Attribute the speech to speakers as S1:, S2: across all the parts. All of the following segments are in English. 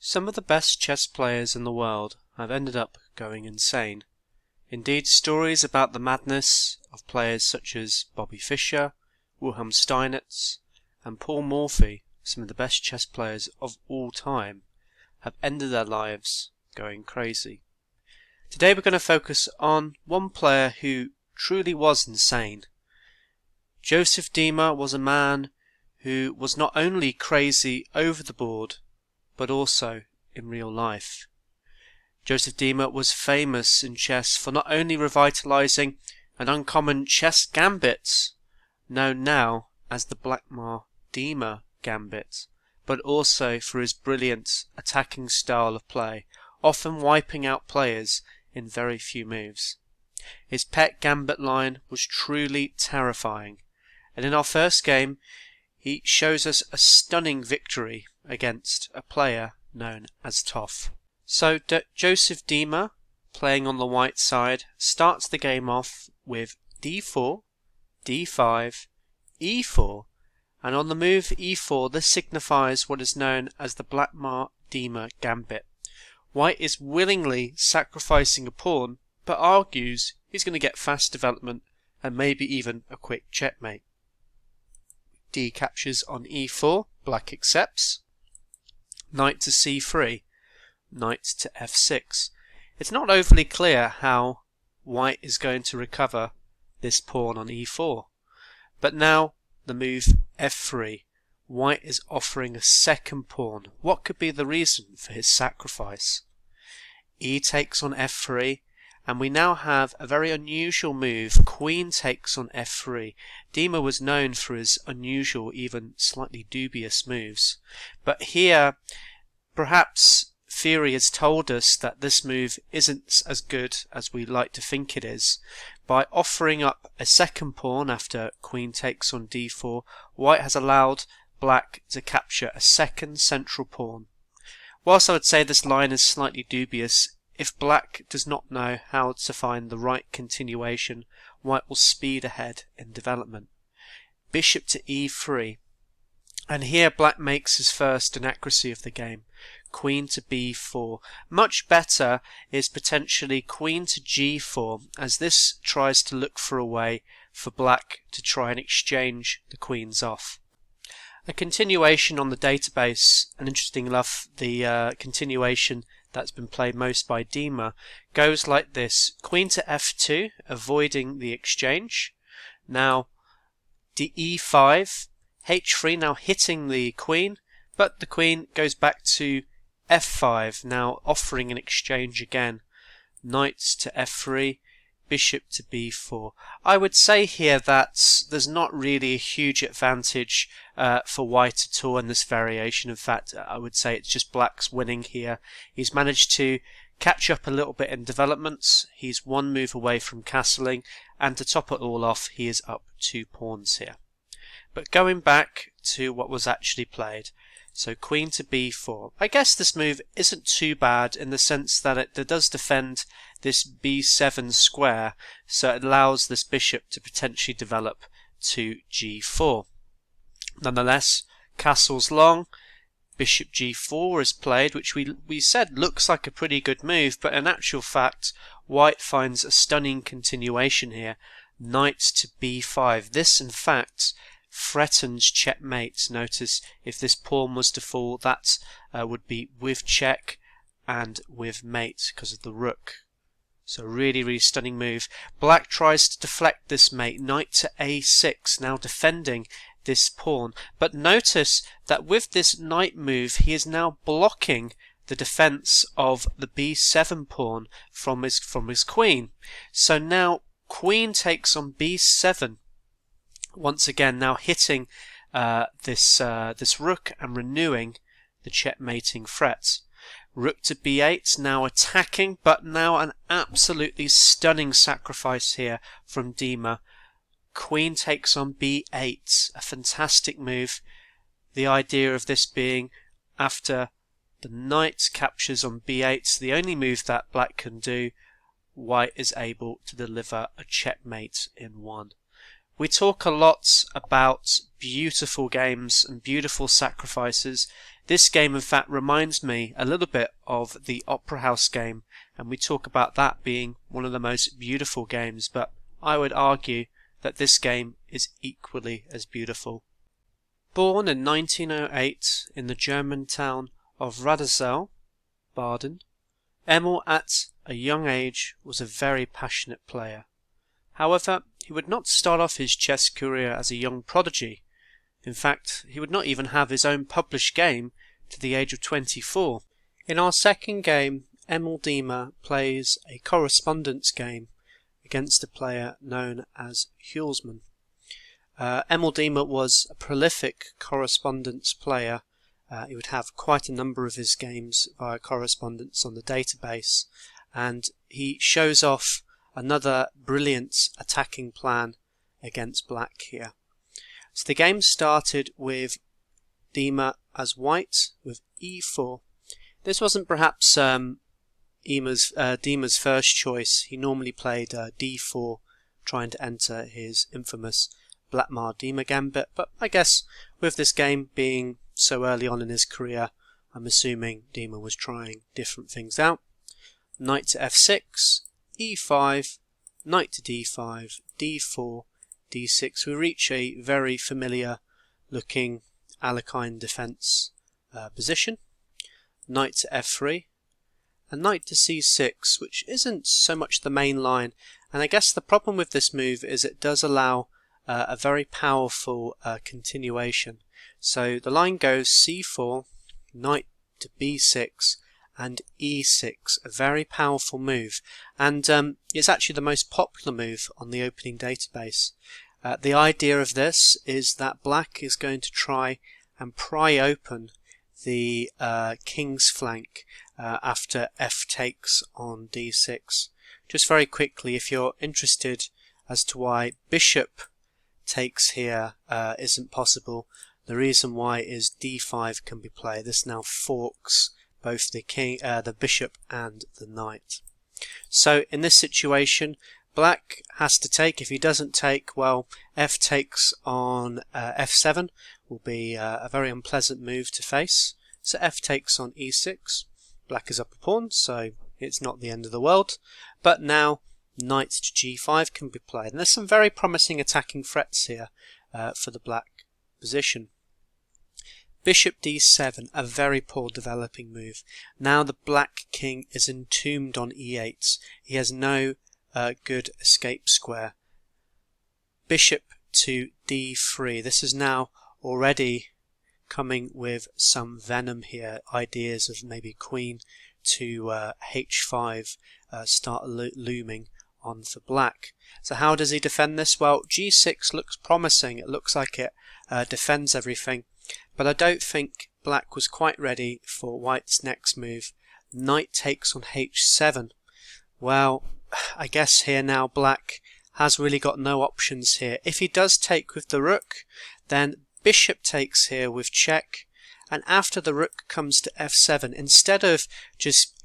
S1: Some of the best chess players in the world have ended up going insane. Indeed, stories about the madness of players such as Bobby Fischer, Wilhelm Steinitz, and Paul Morphy, some of the best chess players of all time, have ended their lives going crazy. Today we're going to focus on one player who truly was insane. Josef Diemer was a man who was not only crazy over the board, but also in real life. Josef Diemer was famous in chess for not only revitalizing an uncommon chess gambit, known now as the Blackmar-Diemer Gambit, but also for his brilliant attacking style of play, often wiping out players in very few moves. His pet gambit line was truly terrifying, and in our first game he shows us a stunning victory against a player known as Toff. So Josef Diemer, playing on the white side, starts the game off with d4, d5, e4, and on the move e4 this signifies what is known as the Blackmar-Diemer Gambit. White is willingly sacrificing a pawn, but argues he's going to get fast development and maybe even a quick checkmate. D captures on e4, black accepts. Knight to c3, knight to f6. It's not overly clear how white is going to recover this pawn on e4. But now the move f3. White is offering a second pawn. What could be the reason for his sacrifice? E takes on f3. And we now have a very unusual move. Queen takes on f3. Diemer was known for his unusual, even slightly dubious moves. But here, perhaps theory has told us that this move isn't as good as we like to think it is. By offering up a second pawn after queen takes on d4, white has allowed black to capture a second central pawn. Whilst I would say this line is slightly dubious, if black does not know how to find the right continuation, white will speed ahead in development. Bishop to e3. And here black makes his first inaccuracy of the game. Queen to b4. Much better is potentially queen to g4, as this tries to look for a way for black to try and exchange the queens off. A continuation on the database, and interesting enough, the continuation that's been played most by Diemer, goes like this. Queen to f2, avoiding the exchange. Now e5, h3, now hitting the queen, but the queen goes back to f5, now offering an exchange again. Knight to f3, bishop to b4. I would say here that there's not really a huge advantage for white at all in this variation. In fact, I would say it's just black's winning here. He's managed to catch up a little bit in developments. He's one move away from castling, and to top it all off, he is up 2 pawns here. But going back to what was actually played, so queen to b4. I guess this move isn't too bad in the sense that it does defend this b7 square, so it allows this bishop to potentially develop to g4. Nonetheless, castle's long, bishop g4 is played, which we said looks like a pretty good move, but in actual fact white finds a stunning continuation here. Knight to b5. This in fact threatens checkmate. Notice if this pawn was to fall, that would be with check and with mate because of the rook. So really stunning move. Black tries to deflect this mate. Knight to a6, now defending this pawn. But notice that with this knight move, he is now blocking the defense of the b7 pawn from his queen. So now queen takes on b7. Once again, now hitting this rook and renewing the checkmating threat. Rook to b8, now attacking, but now an absolutely stunning sacrifice here from Diemer. Queen takes on b8, a fantastic move. The idea of this being after the knight captures on b8, the only move that black can do, white is able to deliver a checkmate in one. We talk a lot about beautiful games and beautiful sacrifices. This game in fact reminds me a little bit of the Opera House game, and we talk about that being one of the most beautiful games, but I would argue that this game is equally as beautiful. Born in 1908 in the German town of Radersel, Baden, Emil at a young age was a very passionate player. However, he would not start off his chess career as a young prodigy. In fact, he would not even have his own published game to the age of 24. In our second game, Emil Diemer plays a correspondence game against a player known as Hulsmann. Emil Diemer was a prolific correspondence player. He would have quite a number of his games via correspondence on the database, and he shows off another brilliant attacking plan against black here. So the game started with Diemer as white with e4. This wasn't perhaps Diemer's first choice. He normally played d4, trying to enter his infamous Blackmar-Diemer Gambit, but I guess with this game being so early on in his career, I'm assuming Diemer was trying different things out. Knight to f6, e5, knight to d5, d4, d6. We reach a very familiar looking Alekhine defense position. Knight to f3 and knight to c6, which isn't so much the main line, and I guess the problem with this move is it does allow a very powerful continuation. So the line goes c4, knight to b6 and e6, a very powerful move, and it's actually the most popular move on the opening database. The idea of this is that black is going to try and pry open the king's flank after f takes on d6. Just very quickly, if you're interested as to why bishop takes here isn't possible, the reason why is d5 can be played. This now forks both the king, the bishop and the knight. So in this situation, black has to take. If he doesn't take, well, f takes on f7 will be a very unpleasant move to face. So f takes on e6. Black is up a pawn, so it's not the end of the world. But now knight to g5 can be played. And there's some very promising attacking threats here for the black position. Bishop d7, a very poor developing move. Now the black king is entombed on e8. He has no good escape square. Bishop to d3. This is now already coming with some venom here. Ideas of maybe queen to h5 start looming on for black. So how does he defend this? Well, g6 looks promising. It looks like it defends everything, but I don't think black was quite ready for white's next move. Knight takes on h7. Well, I guess here now black has really got no options here. If he does take with the rook, then bishop takes here with check, and after the rook comes to f7, instead of just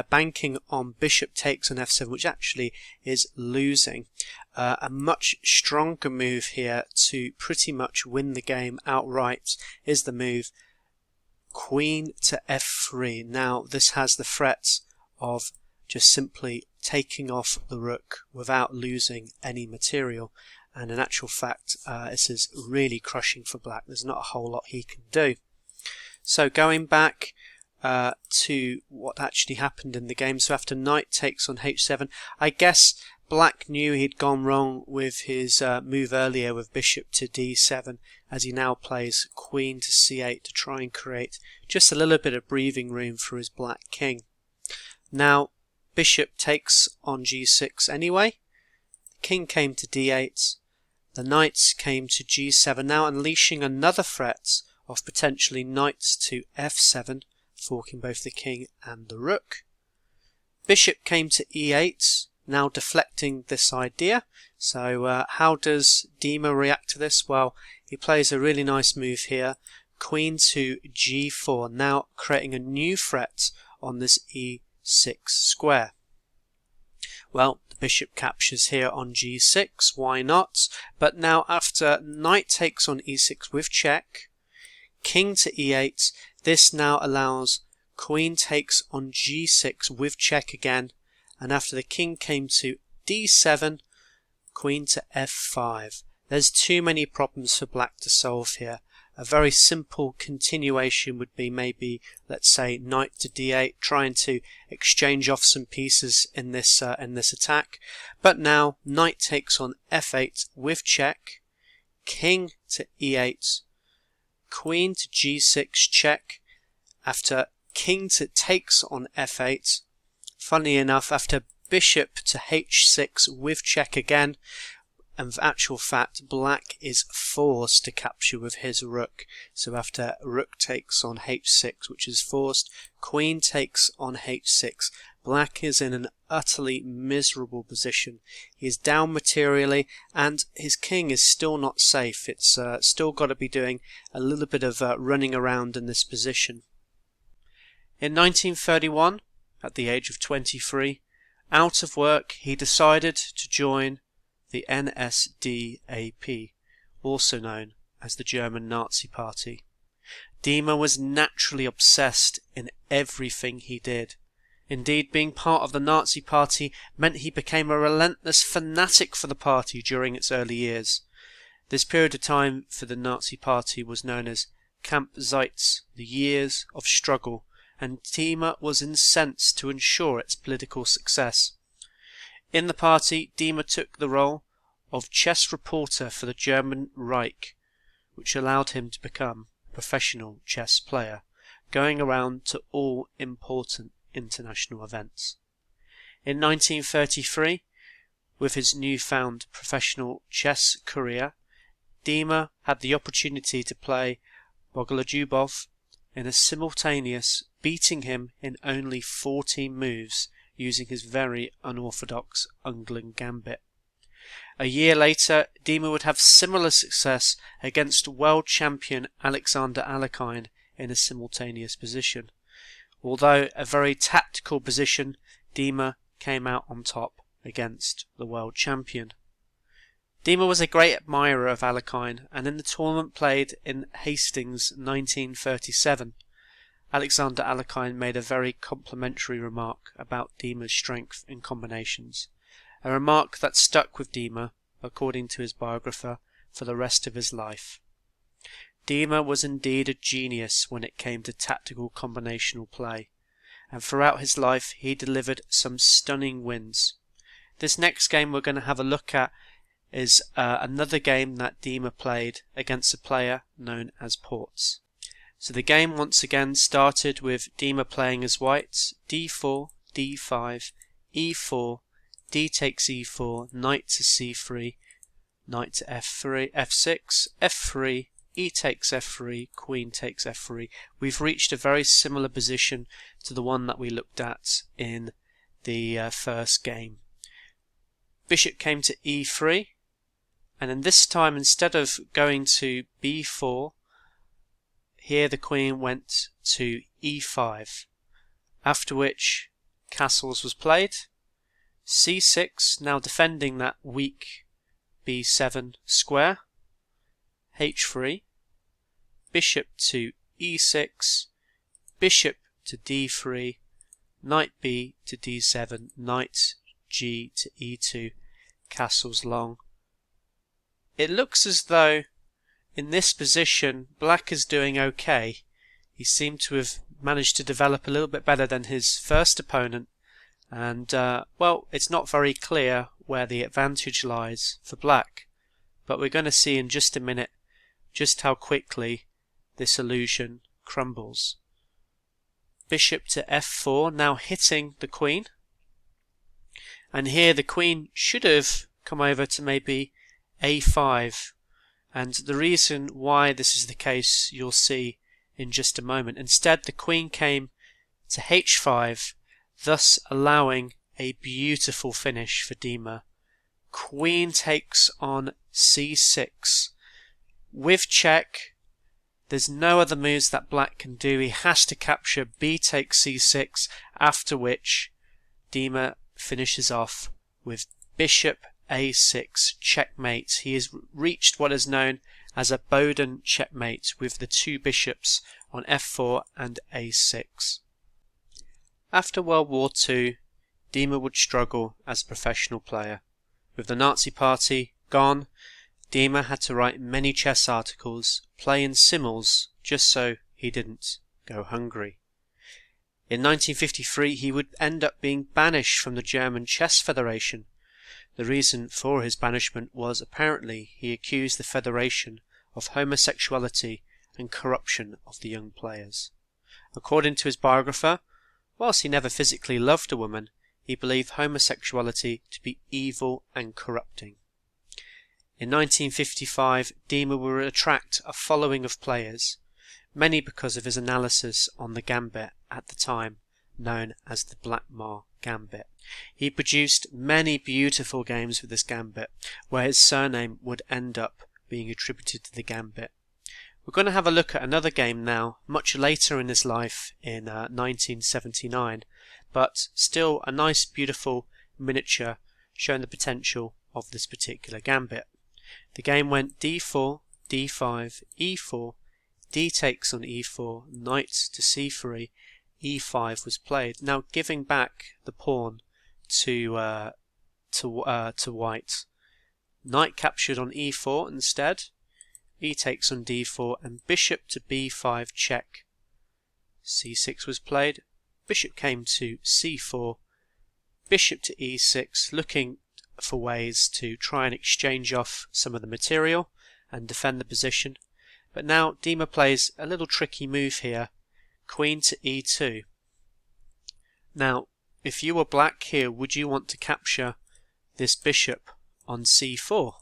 S1: banking on bishop takes on f7, which actually is losing, a much stronger move here to pretty much win the game outright is the move queen to f3. Now this has the threat of just simply taking off the rook without losing any material, and in actual fact this is really crushing for black. There's not a whole lot he can do. So going back to what actually happened in the game, so after knight takes on h7, I guess black knew he'd gone wrong with his move earlier with bishop to d7, as he now plays queen to c8 to try and create just a little bit of breathing room for his black king. Now bishop takes on g6 anyway, the king came to d8, the knights came to g7, now unleashing another threat of potentially knights to f7, forking both the king and the rook. Bishop came to e8, now deflecting this idea. So how does Diemer react to this? Well, he plays a really nice move here, queen to g4, now creating a new threat on this e6 square. Well, the bishop captures here on g6, why not? But now after knight takes on e6 with check, king to e8, This now allows queen takes on g6 with check again, and after the king came to d7, queen to f5. There's too many problems for black to solve here. A very simple continuation would be maybe, let's say, knight to d8, trying to exchange off some pieces in this attack. But now knight takes on f8 with check, king to e8, queen to g6 check. After king to takes on f8, funnily enough, after bishop to h6 with check again, and in actual fact black is forced to capture with his rook. So after rook takes on h6, which is forced, queen takes on h6. Black is in an utterly miserable position. He is down materially, and his king is still not safe. It's still got to be doing a little bit of running around in this position. In 1931, at the age of 23, out of work, he decided to join the NSDAP, also known as the German Nazi Party. Diemer was naturally obsessed in everything he did. Indeed, being part of the Nazi Party meant he became a relentless fanatic for the party during its early years. This period of time for the Nazi Party was known as Kampfzeit, the years of struggle, and Diemer was incensed to ensure its political success. In the party, Diemer took the role of chess reporter for the German Reich, which allowed him to become a professional chess player, going around to all important international events. In 1933, with his newfound professional chess career, Diemer had the opportunity to play Bogoljubov in a simultaneous, beating him in only 14 moves using his very unorthodox Unglen Gambit. A year later, Diemer would have similar success against world champion Alexander Alekhine in a simultaneous position. Although a very tactical position, Diemer came out on top against the world champion. Diemer was a great admirer of Alekhine, and in the tournament played in Hastings 1937, Alexander Alekhine made a very complimentary remark about Diemer's strength in combinations, a remark that stuck with Diemer, according to his biographer, for the rest of his life. Diemer was indeed a genius when it came to tactical combinational play, and throughout his life he delivered some stunning wins. This next game we're going to have a look at is another game that Diemer played against a player known as Ports. So the game once again started with Diemer playing as white, d4, d5, e4, d takes e4, knight to c3, knight to f3, f6, f3, e takes f3, queen takes f3. We've reached a very similar position to the one that we looked at in the first game. Bishop came to e3, and in this time, instead of going to b4, here the queen went to e5, after which castles was played, c6, now defending that weak b7 square, h3, bishop to e6, bishop to d3, knight b to d7, knight g to e2, castles long. It looks as though in this position black is doing okay. He seemed to have managed to develop a little bit better than his first opponent, and well, it's not very clear where the advantage lies for black, but we're going to see in just a minute just how quickly this illusion crumbles. Bishop to f4, now hitting the queen, and here the queen should have come over to maybe a5, and the reason why this is the case you'll see in just a moment. Instead, the queen came to h5, thus allowing a beautiful finish for Diemer. Queen takes on c6. With check, there's no other moves that black can do. He has to capture b takes c6, after which Diemer finishes off with bishop a6 checkmate. He has reached what is known as a Boden checkmate, with the two bishops on f4 and a6. After World War II, Diemer would struggle as a professional player. With the Nazi Party gone, Diemer had to write many chess articles, play in similes, just so he didn't go hungry. In 1953 he would end up being banished from the German Chess Federation. The reason for his banishment was apparently he accused the federation of homosexuality and corruption of the young players. According to his biographer, whilst he never physically loved a woman, he believed homosexuality to be evil and corrupting. In 1955, Diemer would attract a following of players, many because of his analysis on the gambit at the time, known as the Blackmar Gambit. He produced many beautiful games with this gambit, where his surname would end up being attributed to the gambit. We're going to have a look at another game now, much later in his life in 1979, but still a nice beautiful miniature showing the potential of this particular gambit. The game went d4, d5, e4, d takes on e4, knight to c3, e5 was played, now giving back the pawn to white. Knight captured on e4 instead, e takes on d4, and bishop to b5 check. c6 was played, bishop came to c4, bishop to e6, looking for ways to try and exchange off some of the material and defend the position. But now Diemer plays a little tricky move here, queen to e2. Now, if you were black here, would you want to capture this bishop on c4?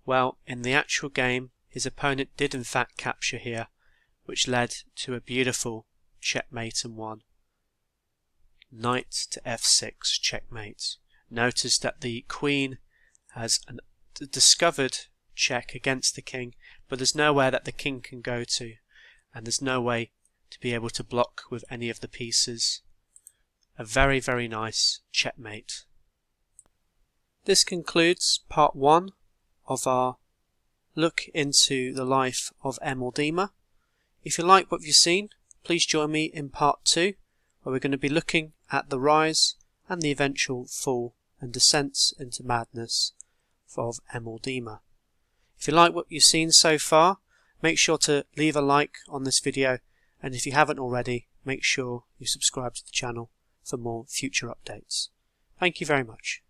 S1: Well, in the actual game, his opponent did in fact capture here, which led to a beautiful checkmate and won. Knight to f6, checkmate. Notice that the queen has a discovered check against the king, but there's nowhere that the king can go to, and there's no way to be able to block with any of the pieces. A very, very nice checkmate. This concludes part 1 of our look into the life of Emil Diemer. If you like what you've seen, please join me in part 2, where we're going to be looking at the rise and the eventual fall and descent into madness of Emil Diemer. If you like what you've seen so far, make sure to leave a like on this video, and if you haven't already, make sure you subscribe to the channel for more future updates. Thank you very much.